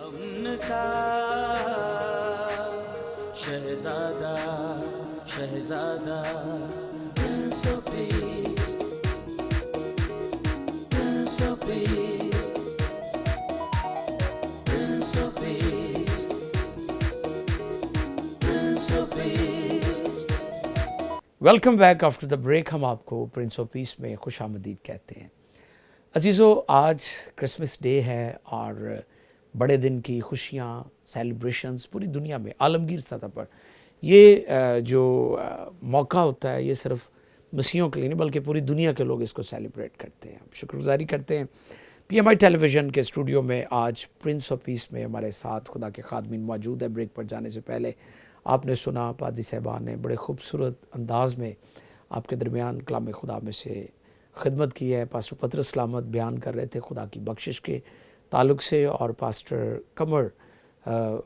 امن کا شہزادہ شہزادہ prince of peace prince of peace prince of peace prince of peace. Welcome back after the break. ہم آپ کو پرنس آف پیس میں خوش آمدید کہتے ہیں. عزیزو، آج کرسمس ڈے ہے اور بڑے دن کی خوشیاں سیلیبریشنز پوری دنیا میں عالمگیر سطح پر یہ جو موقع ہوتا ہے یہ صرف مسیحیوں کے لیے نہیں بلکہ پوری دنیا کے لوگ اس کو سیلیبریٹ کرتے ہیں. شکر گزاری کرتے ہیں پی ایم آئی ٹیلی ویژن کے اسٹوڈیو میں آج پرنس آف پیس میں ہمارے ساتھ خدا کے خادمین موجود ہے. بریک پر جانے سے پہلے آپ نے سنا پادری صاحبان نے بڑے خوبصورت انداز میں آپ کے درمیان کلام خدا میں سے خدمت کی ہے. پاسٹر پطرس سلامت بیان کر رہے تھے خدا کی بخشش کے تعلق سے، اور پاسٹر قمر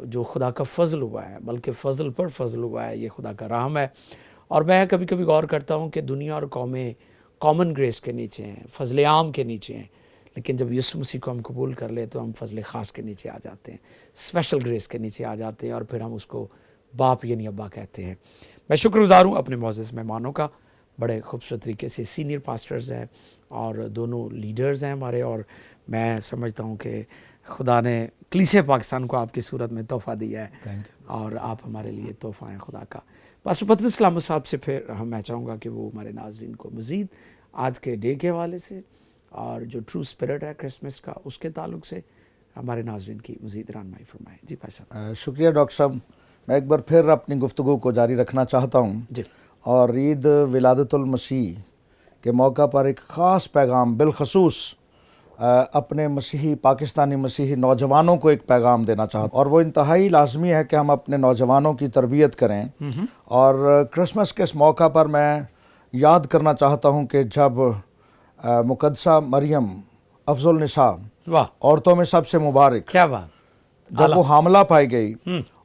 جو خدا کا فضل ہوا ہے، بلکہ فضل پر فضل ہوا ہے، یہ خدا کا رحم ہے. اور میں کبھی کبھی غور کرتا ہوں کہ دنیا اور قومیں کامن گریس کے نیچے ہیں، فضل عام کے نیچے ہیں، لیکن جب یسوع مسیح کو ہم قبول کر لیں تو ہم فضل خاص کے نیچے آ جاتے ہیں، اسپیشل گریس کے نیچے آ جاتے ہیں، اور پھر ہم اس کو باپ یعنی ابا کہتے ہیں. میں شکر گزار ہوں اپنے معزز مہمانوں کا. بڑے خوبصورت طریقے سے سینئر پاسٹرز ہیں اور دونوں لیڈرز ہیں ہمارے، اور میں سمجھتا ہوں کہ خدا نے کلیسیا پاکستان کو آپ کی صورت میں تحفہ دیا ہے اور آپ ہمارے لیے تحفہ ہیں خدا کا. پاسٹر پطرس سلامت صاحب سے پھر میں چاہوں گا کہ وہ ہمارے ناظرین کو مزید آج کے ڈے کے حوالے سے اور جو ٹرو اسپرٹ ہے کرسمس کا اس کے تعلق سے ہمارے ناظرین کی مزید رہنمائی فرمائیں. جی بھائی صاحب. شکریہ ڈاکٹر صاحب. میں ایک بار پھر اپنی گفتگو کو جاری رکھنا چاہتا ہوں جی. اور عید ولادت المسیح کے موقع پر ایک خاص پیغام بالخصوص اپنے مسیحی پاکستانی مسیحی نوجوانوں کو ایک پیغام دینا چاہتا ہوں، اور وہ انتہائی لازمی ہے کہ ہم اپنے نوجوانوں کی تربیت کریں. اور کرسمس کے اس موقع پر میں یاد کرنا چاہتا ہوں کہ جب مقدسہ مریم افضل النساء، واہ، عورتوں میں سب سے مبارک، کیا بات، جب وہ حاملہ پائی گئی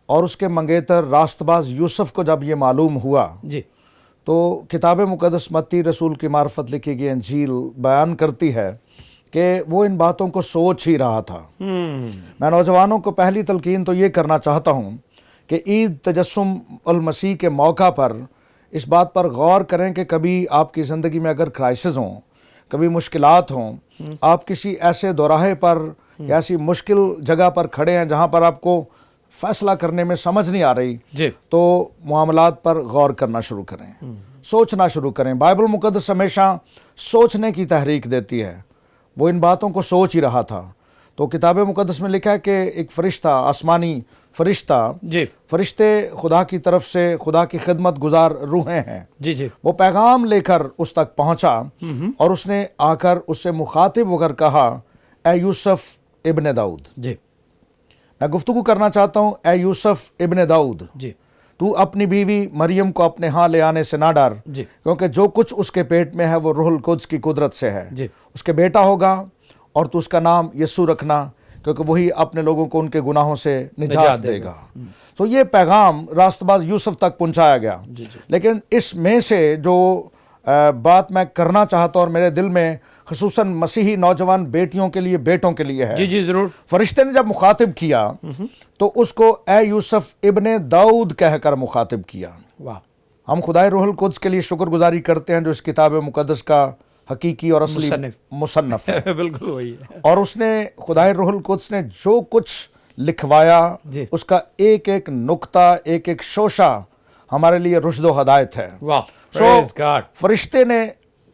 اور اس کے منگیتر راست باز یوسف کو جب یہ معلوم ہوا، جی، تو کتاب مقدس متی رسول کی معرفت لکھی گئی انجیل بیان کرتی ہے کہ وہ ان باتوں کو سوچ ہی رہا تھا. میں نوجوانوں کو پہلی تلقین تو یہ کرنا چاہتا ہوں کہ عید تجسم المسیح کے موقع پر اس بات پر غور کریں کہ کبھی آپ کی زندگی میں اگر کرائسس ہوں، کبھی مشکلات ہوں، آپ کسی ایسے دوراہے پر یا ایسی مشکل جگہ پر کھڑے ہیں جہاں پر آپ کو فیصلہ کرنے میں سمجھ نہیں آ رہی، جی، تو معاملات پر غور کرنا شروع کریں، سوچنا شروع کریں. بائبل مقدس ہمیشہ سوچنے کی تحریک دیتی ہے. وہ ان باتوں کو سوچ ہی رہا تھا. تو کتاب مقدس میں لکھا ہے کہ ایک فرشتہ، آسمانی فرشتہ، جی، فرشتے خدا کی طرف سے خدا کی خدمت گزار روحیں ہیں، جی، جی، وہ پیغام لے کر اس تک پہنچا اور اس نے آ کر اس سے مخاطب ہو کر کہا، اے یوسف ابن داؤد. جی، میں گفتگو کرنا چاہتا ہوں، اے یوسف ابن داؤد، جی، تو اپنی بیوی مریم کو اپنے ہاں لے آنے سے نہ ڈر، جی، کیونکہ جو کچھ اس کے پیٹ میں ہے وہ روح القدس کی قدرت سے ہے. جی، اس کے بیٹا ہوگا اور تو اس کا نام یسوع رکھنا، کیونکہ وہی اپنے لوگوں کو ان کے گناہوں سے نجات دے گا. تو یہ پیغام راست باز یوسف تک پہنچایا گیا. لیکن اس میں سے جو بات میں کرنا چاہتا ہوں اور میرے دل میں خصوصاً مسیحی نوجوان بیٹیوں کے لیے، بیٹوں کے لیے ہے، جی، جی، ضرور. فرشتے نے جب مخاطب کیا تو اس کو اے یوسف ابن داؤد کہہ کر مخاطب کیا. واہ، ہم خدائے روح القدس کے لیے شکر گزاری کرتے ہیں جو اس کتاب مقدس کا حقیقی اور اصلی مصنف ہے. بالکل وہی ہے. اور اس نے خدائے روح القدس نے جو کچھ لکھوایا، جی، اس کا ایک ایک نقطہ، ایک ایک شوشہ ہمارے لیے رشد و ہدایت ہے. واہ، پریز گاڈ. فرشتے نے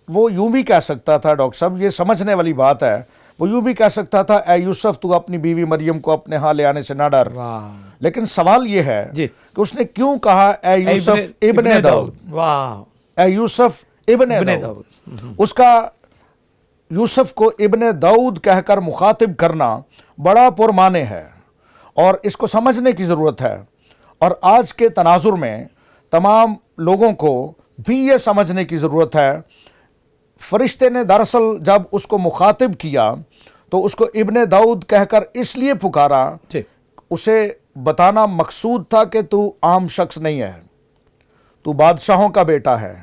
وہ یوں بھی کہہ سکتا تھا، ڈاکٹر صاحب یہ سمجھنے والی بات ہے، وہ یوں بھی کہہ سکتا تھا، اے یوسف تو اپنی بیوی مریم کو اپنے ہاں لے آنے سے نہ ڈر. واہ، لیکن سوال یہ ہے جی، کہ اس نے کیوں کہا اے یوسف ابن داؤد. واہ، اے یوسف ابن داؤد. اس کا یوسف کو ابن داؤد کہہ کر مخاطب کرنا بڑا پرمعنی ہے اور اس کو سمجھنے کی ضرورت ہے. اور آج کے تناظر میں تمام لوگوں کو بھی یہ سمجھنے کی ضرورت ہے. فرشتے نے دراصل جب اس کو مخاطب کیا تو اس کو ابن داؤد کہہ کر اس لیے پکارا، اسے بتانا مقصود تھا کہ تو عام شخص نہیں ہے، تو بادشاہوں کا بیٹا ہے،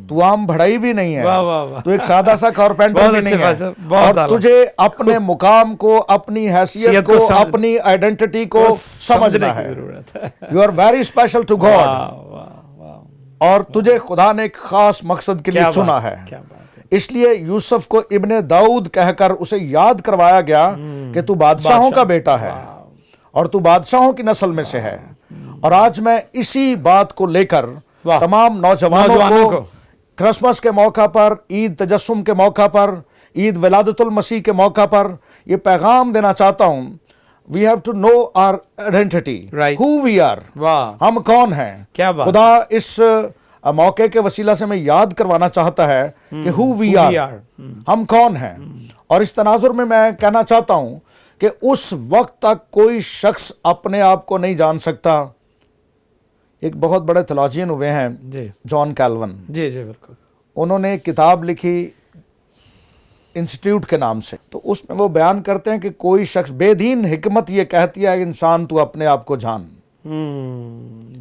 तू आम भड़ाई भी नहीं वाह, है, वाह, वाह। तू एक सादा सा कारपेंटर बहुत भी अच्छे नहीं भाई साहब, है, बहुत और आला। तुझे अपने मुकाम को, अपनी हैसियत सीयत को, को अपनी आइडेंटिटी को समझना की है। जरूरत है। You are very special to वाह, गॉड, वाह, वाह। और तुझे खुदा ने एक खास मकसद के लिए क्या चुना बात है। क्या बात है। इसलिए यूसुफ को इब्ने दाऊद कहकर उसे याद करवाया गया कि तू बादशाहों का बेटा है और तू बादशाहों की नस्ल में से है। और आज मैं इसी बात को लेकर वाह। तमाम नौजवानों नौजवानों को को। क्रिसमस के मौका पर, ईद तजस्सुम के मौका पर, ईद विलादतुल मसीह के मौका पर ये पैगाम देना चाहता हूं, we have to know our identity, Right. Who we are, वाह, हम कौन हैं। क्या बात। खुदा इस मौके के वसीला से मैं याद करवाना चाहता है कि who we Who we are, are. हम कौन हैं। और इस तनाजुर में मैं कहना चाहता हूं कि उस वक्त तक कोई शख्स अपने आप को नहीं जान सकता। एक बहुत बड़े थियोलॉजियन हुए हैं जी जॉन कैल्विन, जी जी बिल्कुल। उन्होंने एक किताब लिखी इंस्टीट्यूट के नाम से, तो उसमें वो बयान करते हैं कि कोई शख्स, बेदीन हिकमत ये कहती है कि इंसान तू अपने आप को जान,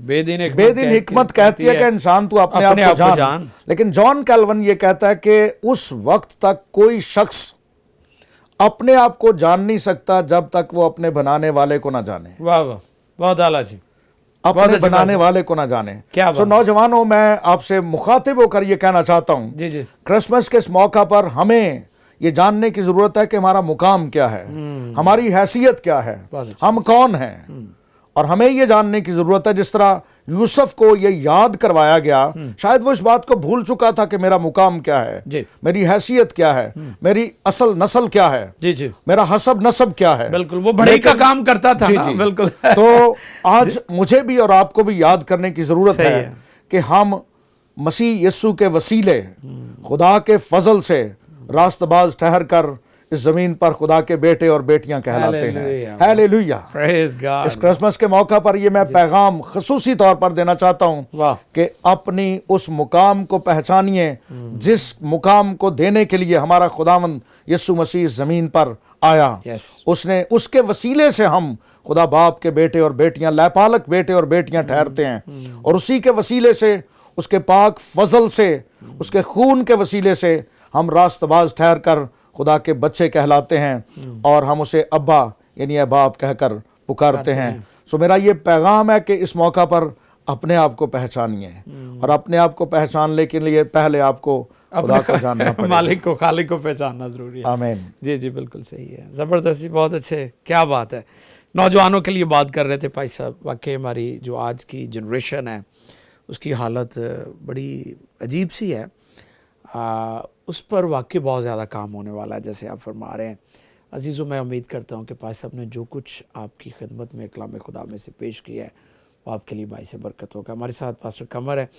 बेदीन हिकमत कहती है कि इंसान तू अपने आप को जान। लेकिन जॉन कैल्विन ये कहता है कि उस वक्त तक कोई शख्स अपने आप को जान नहीं सकता जब तक वो अपने बनाने वाले को ना जाने, वाह वाह, बहुत आला जी, अपने अच्छी बनाने बात। वाले को ना जाने। क्या सो बात। नौजवानों, मैं आपसे मुखातिब होकर ये कहना चाहता हूँ, जी जी क्रिसमस के इस मौका पर हमें ये जानने की जरूरत है कि हमारा मुकाम क्या है, हमारी हैसियत क्या है, बहुत अच्छा। हम कौन हैं। और हमें ये जानने की जरूरत है, जिस तरह यूसुफ को ये याद करवाया गया, शायद वो इस बात को भूल चुका था कि मेरा मुकाम क्या है, जी। मेरी हैसियत क्या है, मेरी असल नस्ल क्या है, जी जी मेरा हसब नसब क्या है। बिल्कुल, वो बढ़ई का काम करता था जी ना, जी बिल्कुल। तो आज मुझे भी और आपको भी याद करने की जरूरत सही है है। कि हम मसीह यस्सु के वसीले खुदा के फजल से रास्तबाज ठहर कर इस जमीन पर खुदा के बेटे और बेटियां कहलाते हैं। Hallelujah. हालेलुया। Praise God. इस क्रिसमस के मौका पर ये मैं पैगाम खसूसी तौर पर देना चाहता हूं वाह। कि अपनी उस मुकाम को पहचानिए जिस मुकाम को देने के लिए हमारा खुदावंद यीशु मसीह जमीन पर आया। Yes. उसने, उसके वसीले से हम खुदा बाप के बेटे और बेटियां, लैपालक बेटे और बेटियां ठहरते हैं, और उसी के वसीले से, उसके पाक फजल से, उसके खून के वसीले से हम रास्तबाज ठहर कर खुदा के बच्चे कहलाते हैं, और हम उसे अब्बा यानी बाप कहकर पुकारते हैं। सो मेरा ये पैगाम है कि इस मौका पर अपने आप को पहचानिए, और अपने आप को पहचानने के लिए पहले आपको खुदा को जानना पड़ेगा, मालिक को, खालिक को पहचानना जरूरी है। आमीन। जी जी बिल्कुल सही है, ज़बरदस्त जी, बहुत अच्छे, क्या बात है। नौजवानों के लिए बात कर रहे थे भाई साहब, वाकई हमारी जो आज की जनरेशन है उसकी हालत बड़ी अजीब सी है, उस पर वाकई बहुत ज़्यादा काम होने वाला है, जैसे आप फरमा रहे हैं। अजीज़ों, मैं उम्मीद करता हूँ कि पास साहब ने जो कुछ आपकी खिदमत में कलाम खुदा में से पेश किया है वो आपके लिए बाइस बरकत होगा। हमारे साथ पास्टर कमर है,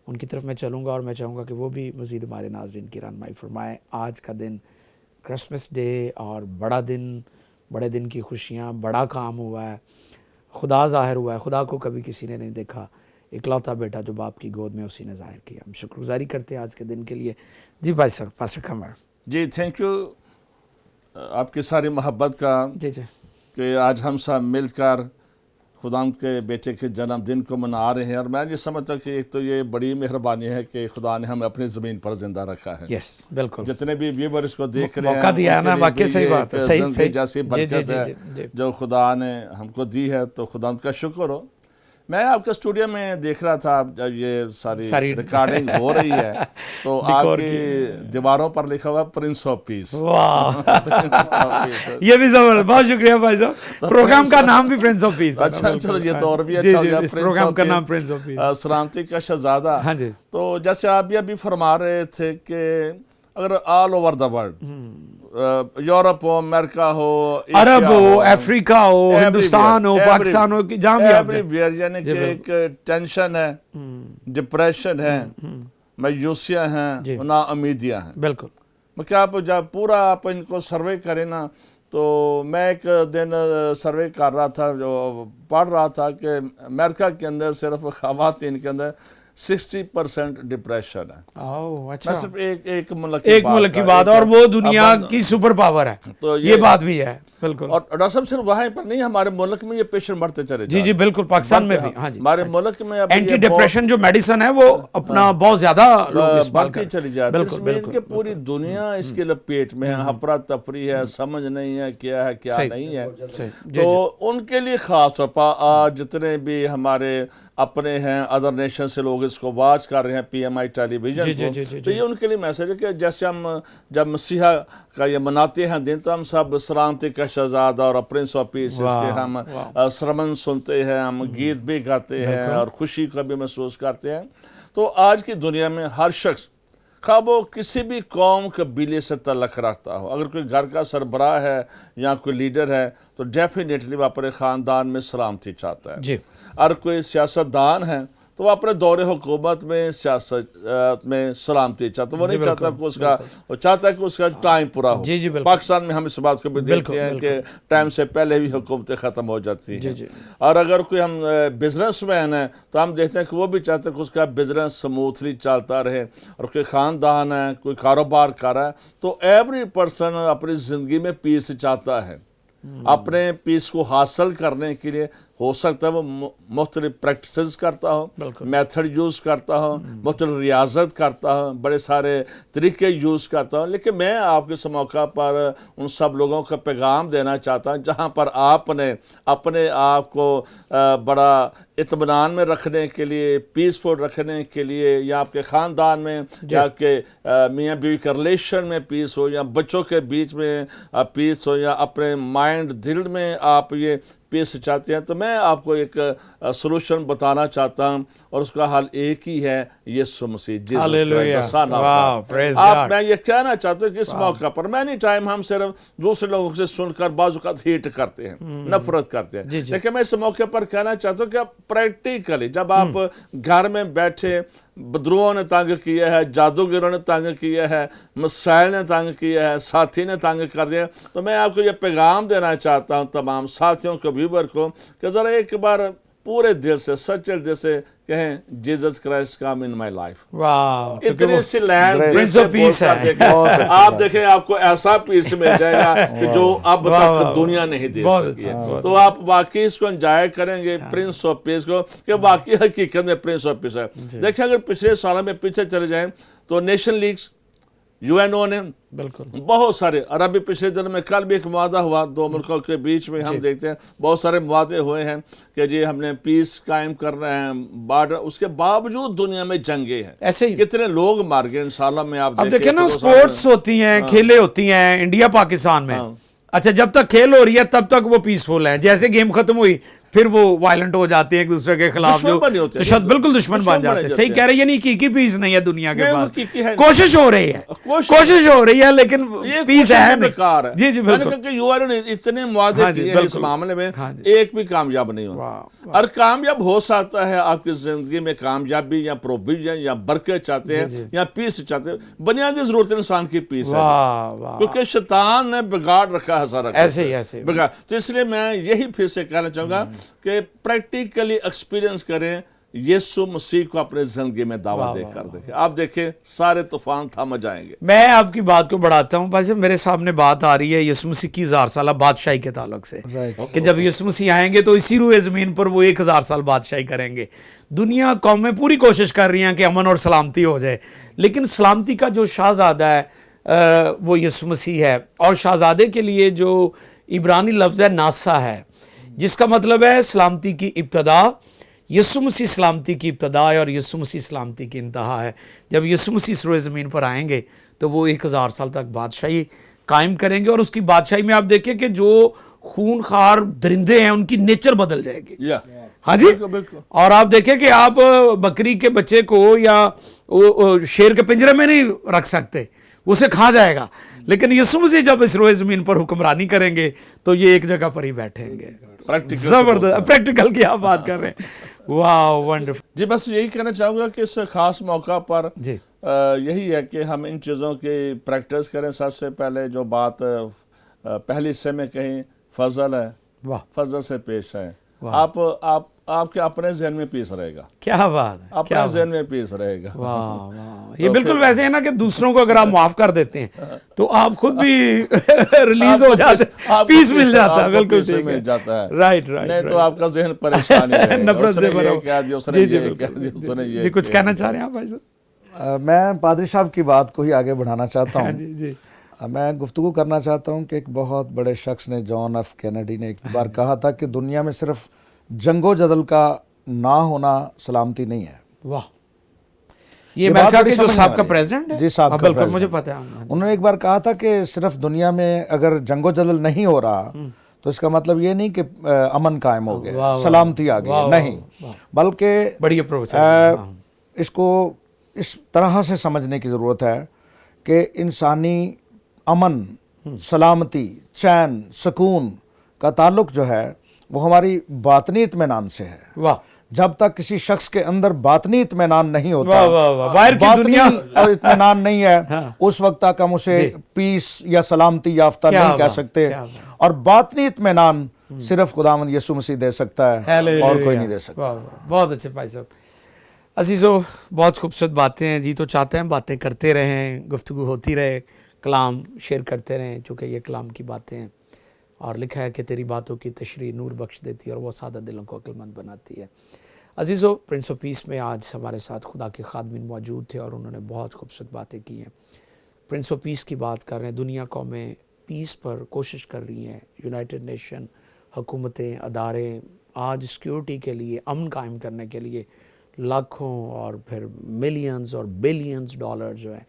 उनकी तरफ मैं चलूँगा और मैं चाहूँगा कि वो भी मज़ीद हमारे नाज़रीन की रहनुमाई फरमाएँ। आज का दिन क्रिसमस डे और बड़ा दिन, बड़े दिन की खुशियाँ, बड़ा काम हुआ है, खुदा ज़ाहिर हुआ है। खुदा को कभी किसी ने नहीं देखा, इकलौता बेटा जो बाप की गोद में उसी ने ज़ाहिर किया। हम शुक्रगुजारी करते हैं आज के दिन के लिए। जी भाई साहब, पास्टर कमर। जी थैंक यू आपकी सारी मोहब्बत का, जी जी कि आज हम सब मिलकर खुदा के बेटे के जन्मदिन को मना रहे हैं। और मैं ये समझता हूँ कि एक तो ये बड़ी मेहरबानी है कि खुदा ने हमें अपनी ज़मीन पर जिंदा रखा है। यस बिल्कुल, जितने भी व्यूअर्स को देख रहे हैं, मौका दिया है ना, उनके लिए वाकई भी सही ये बात है, एक सही ज़िंदगी सही जैसी जी, बरकत जी, है जी, जी। जो खुदा ने हमको दी है, तो खुदा उनका शुक्र हो। मैं आपके स्टूडियो में देख रहा था, जब ये सारी रिकॉर्डिंग हो रही है तो आपकी दीवारों पर लिखा हुआ प्रिंस ऑफ पीस। वाह ये भी जबरदस्त, बहुत शुक्रिया भाई साहब। प्रोग्राम का नाम भी प्रिंस ऑफ पीस। अच्छा चलो, ये तो और भी अच्छा हो गया। इस प्रोग्राम का नाम प्रिंस ऑफ पीस, सलामती का शहजादा। हाँ जी। तो जैसे आप भी अभी फरमा रहे थे कि अगर all over the world, Europe हो, अमेरिका हो, अरब हो, अफ्रीका हो, हिंदुस्तान हो, पाकिस्तान हो, जहाँ भी आप एवरीवेयर, यानी कि एक टेंशन है, डिप्रेशन है, मायूसियाँ हैं, ना उम्मीदियाँ हैं। बिल्कुल, मैं क्या आप जब पूरा आप इनको सर्वे करें ना, तो मैं एक दिन सर्वे कर रहा था, जो पढ़ रहा था कि अमेरिका के अंदर सिर्फ ख़वातीन के अंदर 60% डिप्रेशन है। ओह अच्छा, मैं सिर्फ एक मुल्क की बात, और वो दुनिया की सुपर पावर है, तो ये बात भी है बिल्कुल। और डॉक्टर साहब सिर्फ वहाँ पर नहीं, हमारे मुल्क में ये पेशेंट बढ़ते चले जी जी बिल्कुल, पाकिस्तान में भी। हाँ जी, हमारे मुल्क में एंटी डिप्रेशन जो मेडिसिन है वो अपना बहुत ज्यादा लोग इस्तेमाल बढ़ती चली जा रही है। इनके पूरी दुनिया इसके लपेट में है, हफरा तफरी है, समझ नहीं है क्या है क्या नहीं है। तो उनके लिए खास तौर पर आज जितने भी हमारे अपने हैं अदर नेशन से लोग इसको वॉच कर रहे हैं PMI टेलीविजन को, तो ये उनके लिए मैसेज है कि जैसे हम जब मसीहा का ये मनाते हैं दिन, तो हम सब सलामती का शहजादा और प्रिंस ऑफ पीस के हम सरमन सुनते हैं, हम गीत भी गाते हैं और खुशी का भी महसूस करते हैं। तो आज की दुनिया में हर शख्स खा वो किसी भी कौम कबीले से तल्लक रखता हो, अगर कोई घर का सरबराह है या कोई लीडर है तो डेफिनेटली वो अपने ख़ानदान में सलामती चाहता है। अगर कोई सियासतदान है तो वो अपने दौरे हुकूमत में सियासत में सलामती चाहता है, वो नहीं चाहता कि उसका, वो चाहता है कि उसका टाइम पूरा हो। पाकिस्तान में हम इस बात को भी देखते हैं कि टाइम से पहले भी हुकूमतें ख़त्म हो जाती हैं। और अगर कोई हम बिजनेस मैन है तो हम देखते हैं कि वो भी चाहते हैं कि उसका बिजनेस स्मूथली चलता रहे। और कोई ख़ानदान है, कोई कारोबार कर रहा है, तो एवरी पर्सन अपनी ज़िंदगी में पीस चाहता है। अपने पीस को हासिल करने के लिए हो सकता है वो मुख्तलिफ प्रैक्टिसेस करता हो, मेथड यूज़ करता हो, मुख्तलिफ रियाजत करता हो, बड़े सारे तरीके यूज़ करता हो। लेकिन मैं आपके इस मौका पर उन सब लोगों का पैगाम देना चाहता हूँ जहाँ पर आपने अपने आप को बड़ा इत्मीनान में रखने के लिए, पीसफुल रखने के लिए, या आपके ख़ानदान में या आपके मियाँ बीवी के रिलेशन में पीस हो, या बच्चों के बीच में पीस हो, या अपने माइंड दिल में आप ये पीस चाहते हैं, तो मैं आपको एक सॉल्यूशन बताना चाहता हूं, और उसका हल एक ही है, यीशु मसीह। आप मैं ये कहना चाहता हूँ कि इस मौका पर मैनी टाइम हम सिर्फ दूसरे लोगों से सुनकर बाज़-औक़ात हेट करते हैं, नफरत करते हैं, लेकिन मैं इस मौके पर कहना चाहता हूँ कि आप प्रैक्टिकली जब आप घर में बैठे, बदरुओं ने तंग किया है, जादूगरों ने तंग किया है, मसाइल ने तंग किया है, साथी ने तंग कर दिया, तो मैं आपको ये पैगाम देना चाहता हूँ तमाम साथियों को, व्यूवर को, कि ज़रा एक बार पूरे दिल से, सच्चे दिल से कहें, Jesus Christ come in my life. वाह, इतने सी लैंड प्रिंस ऑफ पीस है। आप देखें आपको ऐसा पीस मिल जाएगा कि जो अब तक दुनिया नहीं दे सकी है। तो आप वाकई इसको एंजॉय करेंगे, प्रिंस ऑफ पीस को, कि वाकई हकीकत में प्रिंस ऑफ पीस है। देखिए अगर पिछले सालों में पीछे चले जाएं तो नेशन लीग्स, UNO ने बिल्कुल बहुत सारे, और अभी पिछले दिनों में कल भी एक मुआहदा हुआ दो मुल्कों के बीच में, हम देखते हैं बहुत सारे मुआहदे हुए हैं कि जी हमने पीस कायम कर रहे हैं, बॉर्डर, उसके बावजूद दुनिया में जंगे हैं, ऐसे ही कितने लोग मार गए इन सालों में। आप देखें ना, स्पोर्ट्स होती हैं, खेलें होती हैं इंडिया पाकिस्तान में, अच्छा जब तक खेल हो रही है तब तक वो पीसफुल है, जैसे गेम खत्म हुई फिर वो वायलेंट हो जाते हैं एक दूसरे के खिलाफ, जो तो बिल्कुल दुश्मन बन जाते हैं। सही कह रहे हैं, नहीं की पीस नहीं है दुनिया के पास, कोशिश हो रही है, कोशिश हो रही है, लेकिन पीस है नहीं। जी जी बिल्कुल, UNO ने इतने मुआहदे किए इस मामले में, एक भी कामयाब नहीं हुआ। और कामयाब हो सकता है आपकी जिंदगी में कामयाबी या प्रोविजन या बरकत चाहते हैं या पीस चाहते हैं, बुनियादी जरूरत इंसान की पीस है, क्योंकि शैतान ने बिगाड़ रखा है सारा, ऐसे बिगाड़। तो इसलिए मैं यही फिर से कहना चाहूँगा कि प्रैक्टिकली एक्सपीरियंस करें, यीशु मसीह को अपने जिंदगी में दावा देकर देखें, आप देखें सारे तूफान थम जाएंगे। मैं आपकी बात को बढ़ाता हूँ, बस मेरे सामने बात आ रही है यीशु मसीह की 1000 साल बादशाही के ताल्लुक से, कि जब यीशु मसीह आएंगे तो इसी रूए ज़मीन पर वो 1000 साल बादशाही करेंगे। दुनिया कौमें पूरी कोशिश कर रही हैं कि अमन और सलामती हो जाए, लेकिन सलामती का जो शहजादा है वो यीशु मसीह है, और शहजादे के लिए जो इब्रानी लफ्ज़ है नासा है, जिसका मतलब है सलामती की इब्तदा। यीशु मसीह सलामती की इब्तदा है और यीशु मसीह सलामती की इंतहा है। जब यीशु मसीह इस रोए ज़मीन पर आएंगे तो वो 1000 साल तक बादशाही कायम करेंगे, और उसकी बादशाही में आप देखिए कि जो खूनखार दरिंदे हैं उनकी नेचर बदल जाएगी। हाँ जी, और आप देखें कि आप बकरी के बच्चे को या शेर के पिंजरे में नहीं रख सकते, उसे खा जाएगा, लेकिन यीशु मसीह जब इस रोए ज़मीन पर हुक्मरानी करेंगे तो ये एक जगह पर ही बैठेंगे। जबरदस्त प्रैक्टिकल की आप बात कर रहे हैं, वाह वंडरफुल। जी बस यही कहना चाहूँगा कि इस खास मौका पर जी यही है कि हम इन चीज़ों की प्रैक्टिस करें। सबसे पहले जो बात पहले हिस्से में कहीं फजल है, वाह, फजल से पेश है। आप آپ کے اپنے ذہن میں پیس رہے گا, کیا بات ہے, اپنے ذہن میں پیس رہے گا. واہ واہ, یہ بالکل ویسے ہے نا کہ دوسروں کو اگر آپ معاف کر دیتے ہیں تو آپ خود بھی ریلیز ہو جاتے ہیں, پیس مل جاتا ہے. بالکل ٹھیک مل جاتا ہے, رائٹ رائٹ, نہیں تو آپ کا ذہن پریشان ہے, نفرت سے بھرا ہو. جی جی کچھ کہنا چاہ رہے ہیں آپ بھائی صاحب؟ میں پادری صاحب کی بات کو ہی آگے بڑھانا چاہتا ہوں. جی جی, میں گفتگو کرنا چاہتا ہوں کہ ایک بہت بڑے شخص نے, جان ایف کینیڈی نے ایک بار کہا تھا کہ دنیا میں صرف جنگ و جدل کا نہ ہونا سلامتی نہیں ہے. واہ, یہ امریکہ کے جو صاحب کا پریزیڈنٹ ہے, جی صاحب کا بالکل مجھے پتہ ہے. انہوں نے ایک بار کہا تھا کہ صرف دنیا میں اگر جنگ و جدل نہیں ہو رہا تو اس کا مطلب یہ نہیں کہ امن قائم ہو گیا, سلامتی آ گئی, نہیں, بلکہ بڑی اپروچ اس کو اس طرح سے سمجھنے کی ضرورت ہے کہ انسانی امن, سلامتی, چین, سکون کا تعلق جو ہے وہ ہماری باطنی اطمینان سے ہے. واہ, جب تک کسی شخص کے اندر باطنی اطمینان نہیں ہوتا, واہ واہ واہ, باہر کی باطنی دنیا اطمینان نہیں ہے, اس وقت تک ہم اسے پیس یا سلامتی یافتہ نہیں کہہ سکتے. اور باطنی اطمینان صرف خداوند یسوع مسیح دے سکتا ہے اور کوئی نہیں دے سکتا. بہت اچھے بھائی صاحب. عزیزو, بہت خوبصورت باتیں ہیں جی, تو چاہتے ہیں باتیں کرتے رہیں, گفتگو ہوتی رہے, کلام شیئر کرتے رہیں, چونکہ یہ کلام کی باتیں ہیں, اور لکھا ہے کہ تیری باتوں کی تشریح نور بخش دیتی ہے اور وہ سادہ دلوں کو عقل مند بناتی ہے. عزیزو, پرنس آف پیس میں آج ہمارے ساتھ خدا کے خادمین موجود تھے اور انہوں نے بہت خوبصورت باتیں کی ہیں. پرنس آف پیس کی بات کر رہے ہیں, دنیا قومیں پیس پر کوشش کر رہی ہیں, یونائٹڈ نیشن, حکومتیں, ادارے آج سیکیورٹی کے لیے, امن قائم کرنے کے لیے لاکھوں اور پھر ملینز اور بلینز ڈالر جو ہیں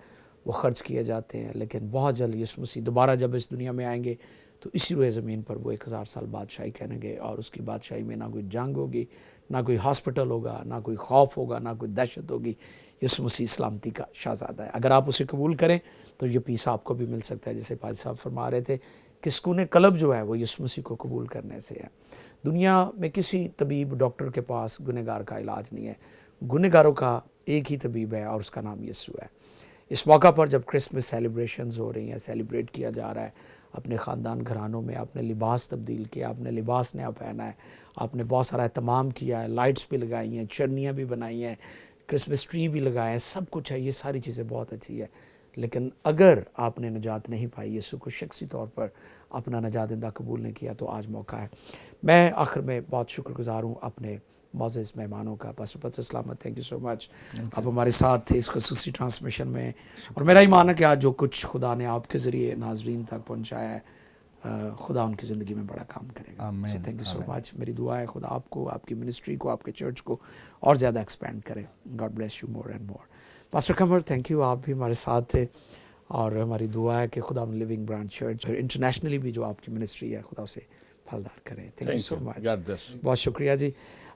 وہ خرچ کیے جاتے ہیں. لیکن بہت جلد یسوع مسیح دوبارہ جب اس دنیا میں آئیں گے تو اسی روئے زمین پر وہ 1000 سال بادشاہی کریں گے, اور اس کی بادشاہی میں نہ کوئی جنگ ہوگی, نہ کوئی ہاسپٹل ہوگا, نہ کوئی خوف ہوگا, نہ کوئی دہشت ہوگی. یسوع مسیح سلامتی کا شہزادہ ہے. اگر آپ اسے قبول کریں تو یہ پیس آپ کو بھی مل سکتا ہے. جیسے پادری صاحب فرما رہے تھے کہ سکون قلب جو ہے وہ یسوع مسیح کو قبول کرنے سے ہے. دنیا میں کسی طبیب, ڈاکٹر کے پاس گنہگار کا علاج نہیں ہے, گنہگاروں کا ایک ہی طبیب ہے اور اس کا نام یسوع ہے. اس موقع پر جب کرسمس سیلیبریشنز ہو رہی ہیں, سیلیبریٹ کیا جا رہا ہے, اپنے خاندان گھرانوں میں آپ نے لباس تبدیل کیا, آپ نے لباس نیا پہنا ہے, آپ نے بہت سارا اہتمام کیا ہے, لائٹس بھی لگائی ہیں, چڑنیاں بھی بنائی ہیں, کرسمس ٹری بھی لگائے ہیں, سب کچھ ہے, یہ ساری چیزیں بہت اچھی ہے. لیکن اگر آپ نے نجات نہیں پائی, یسوع کو شخصی طور پر اپنا نجات دہندہ قبول نہیں کیا, تو آج موقع ہے. میں آخر میں بہت شکر گزار ہوں اپنے معزز مہمانوں کا. پاسٹر پتر سلامت, تھینک یو سو مچ, آپ ہمارے ساتھ تھے اس خصوصی ٹرانسمیشن میں, اور میرا ایمان ہے کہ آج جو کچھ خدا نے آپ کے ذریعے ناظرین تک پہنچایا ہے, خدا ان کی زندگی میں بڑا کام کرے گا. سو تھینک یو سو مچ. میری دعا ہے خدا آپ کو, آپ کی منسٹری کو, آپ کے چرچ کو اور زیادہ ایکسپینڈ کرے. God bless you more and more. Pastor Qamar, thank you, آپ بھی ہمارے ساتھ تھے, اور ہماری دعا ہے کہ خدا لیونگ برانچ چرچ اور انٹرنیشنلی بھی جو آپ کی منسٹری ہے خدا اسے پھلدار کریں. تھینک یو سو مچ, بہت شکریہ جی.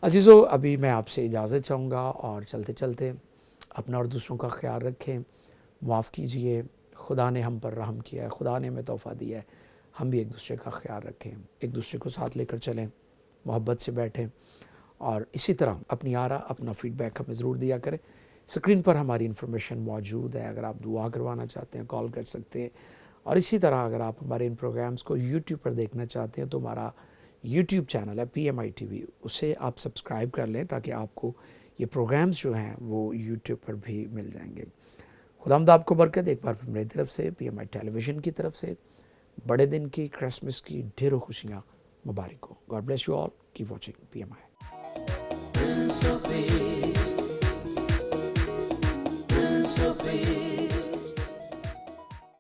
عزیزو, ابھی میں آپ سے اجازت چاہوں گا, اور چلتے چلتے اپنا اور دوسروں کا خیال رکھیں, معاف کیجئے. خدا نے ہم پر رحم کیا ہے, خدا نے ہمیں تحفہ دیا ہے, ہم بھی ایک دوسرے کا خیال رکھیں, ایک دوسرے کو ساتھ لے کر چلیں, محبت سے بیٹھیں, اور اسی طرح اپنی آرا, اپنا فیڈ بیک ہمیں ضرور دیا کریں. اسکرین پر ہماری انفارمیشن موجود ہے, اگر آپ دعا کروانا چاہتے ہیں کال کر سکتے ہیں. اور اسی طرح اگر آپ ہمارے ان پروگرامز کو یوٹیوب پر دیکھنا چاہتے ہیں تو ہمارا یوٹیوب چینل ہے PMI TV, اسے آپ سبسکرائب کر لیں تاکہ آپ کو یہ پروگرامز جو ہیں وہ یوٹیوب پر بھی مل جائیں گے. خداوند آپ کو برکت. ایک بار پھر میری طرف سے, PMI ٹیلی ویژن کی طرف سے, بڑے دن کی, کرسمس کی ڈھیروں خوشیاں مبارک ہو. God bless you all. Keep watching PMI. Prince of Peace, Prince of Peace.